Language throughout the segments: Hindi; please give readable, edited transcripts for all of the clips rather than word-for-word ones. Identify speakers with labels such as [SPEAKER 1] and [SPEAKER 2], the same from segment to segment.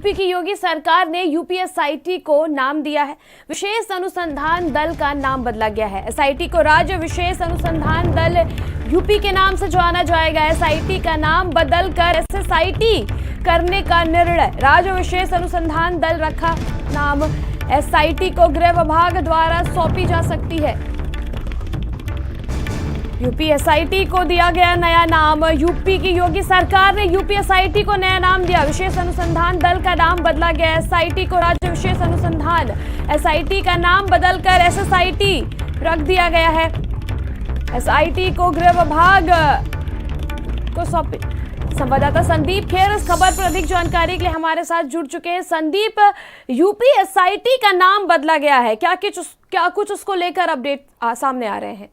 [SPEAKER 1] यूपी की योगी सरकार ने यूपीएसआईटी को नाम दिया है। विशेष अनुसंधान दल का नाम बदला गया है। एसआईटी को राज्य विशेष अनुसंधान दल यूपी के नाम से जाना जाएगा। एसआईटी का नाम बदलकर एसएसआईटी करने का निर्णय। राज्य विशेष अनुसंधान दल रखा नाम एसआईटी को गृह विभाग द्वारा सौंपी जा सकती है। यूपीएसआईटी को दिया गया नया नाम। यूपी की योगी सरकार ने यूपीएसआईटी को नया नाम दिया। विशेष अनुसंधान दल का नाम बदला गया। एसआईटी को राज्य विशेष अनुसंधान, एसआईटी का नाम बदलकर एसएसआईटी रख दिया गया है। एसआईटी को गृह विभाग को सौंपी। संवाददाता संदीप खेर इस खबर पर अधिक जानकारी के लिए हमारे साथ जुड़ चुके हैं। संदीप, यूपीएसआईटी का नाम बदला गया है, क्या कुछ उसको लेकर अपडेट सामने आ रहे हैं?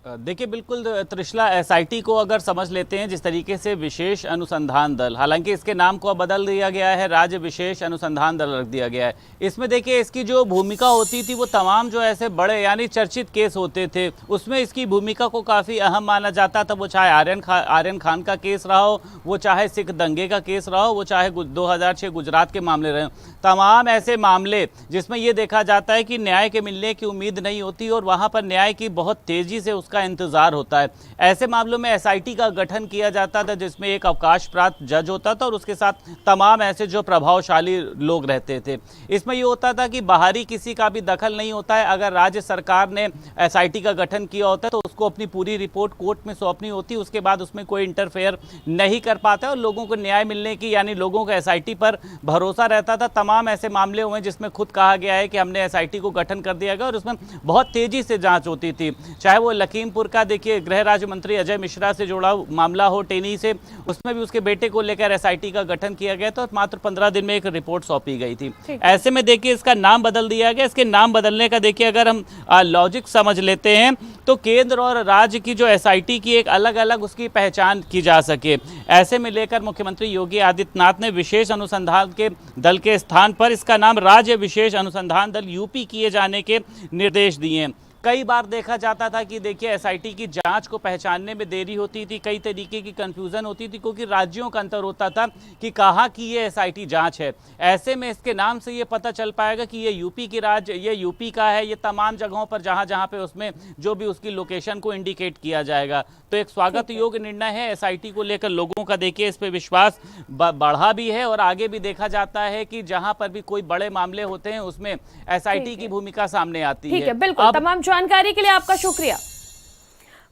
[SPEAKER 2] देखिए, बिल्कुल त्रिशला, एसआईटी को अगर समझ लेते हैं जिस तरीके से विशेष अनुसंधान दल, हालांकि इसके नाम को अब बदल दिया गया है, राज्य विशेष अनुसंधान दल रख दिया गया है। इसमें देखिए इसकी जो भूमिका होती थी वो तमाम जो ऐसे बड़े यानी चर्चित केस होते थे उसमें इसकी भूमिका को काफ़ी अहम माना जाता था। वो चाहे आर्यन खान का केस रहा हो, वो चाहे सिख दंगे का केस रहा हो, वो चाहे 2006 गुजरात के मामले रहे, तमाम ऐसे मामले जिसमें ये देखा जाता है कि न्याय के मिलने की उम्मीद नहीं होती और वहाँ पर न्याय की बहुत तेज़ी से का इंतजार होता है। ऐसे मामलों में एसआईटी का गठन किया जाता था जिसमें एक अवकाश प्राप्त जज होता था और उसके साथ तमाम ऐसे जो प्रभावशाली लोग रहते थे। इसमें यह होता था कि बाहरी किसी का भी दखल नहीं होता है। अगर राज्य सरकार ने एसआईटी का गठन किया होता है तो उसको अपनी पूरी रिपोर्ट कोर्ट में सौंपनी होती, उसके बाद उसमें कोई इंटरफेयर नहीं कर पाता और लोगों को न्याय मिलने की यानी लोगों को एसआईटी पर भरोसा रहता था। तमाम ऐसे मामले हुए जिसमें खुद कहा गया है कि हमने एसआईटी को गठन कर दिया गया और उसमें बहुत तेजी से जांच होती थी। चाहे वो लखीमपुर का देखिए गृह राज्य मंत्री अजय मिश्रा से जुड़ा मामला हो, टेनी से, उसमें भी उसके बेटे को लेकर एसआईटी का गठन किया गया तो मात्र 15 दिन में एक रिपोर्ट सौंपी गई थी। ऐसे में देखिए इसका नाम बदल दिया गया। इसके नाम बदलने का देखिए अगर हम लॉजिक समझ लेते हैं तो केंद्र और राज्य की जो एसआईटी की एक अलग अलग उसकी पहचान की जा सके, ऐसे में लेकर मुख्यमंत्री योगी आदित्यनाथ ने विशेष अनुसंधान के दल के स्थान पर इसका नाम राज्य विशेष अनुसंधान दल यूपी किए जाने के निर्देश दिए हैं। कई बार देखा जाता था कि देखिए एसआईटी की जांच को पहचानने में देरी होती थी, कई तरीके की कंफ्यूजन होती थी क्योंकि राज्यों का अंतर होता था कि कहाँ की ये एसआईटी जांच है। ऐसे में इसके नाम से ये पता चल पाएगा कि ये यूपी की राज्य, ये यूपी का है, ये तमाम जगहों पर जहाँ जहाँ पे उसमें जो भी उसकी लोकेशन को इंडिकेट किया जाएगा। तो एक स्वागत योग्य निर्णय है। एसआईटी को लेकर लोगों का देखिए इस पर विश्वास बढ़ा भी है और आगे भी देखा जाता है कि जहाँ पर भी कोई बड़े मामले होते हैं उसमें एसआईटी की भूमिका सामने आती है।
[SPEAKER 1] बिल्कुल, तमाम जानकारी के लिए आपका शुक्रिया।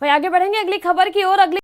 [SPEAKER 1] वहीं आगे बढ़ेंगे अगली खबर की ओर।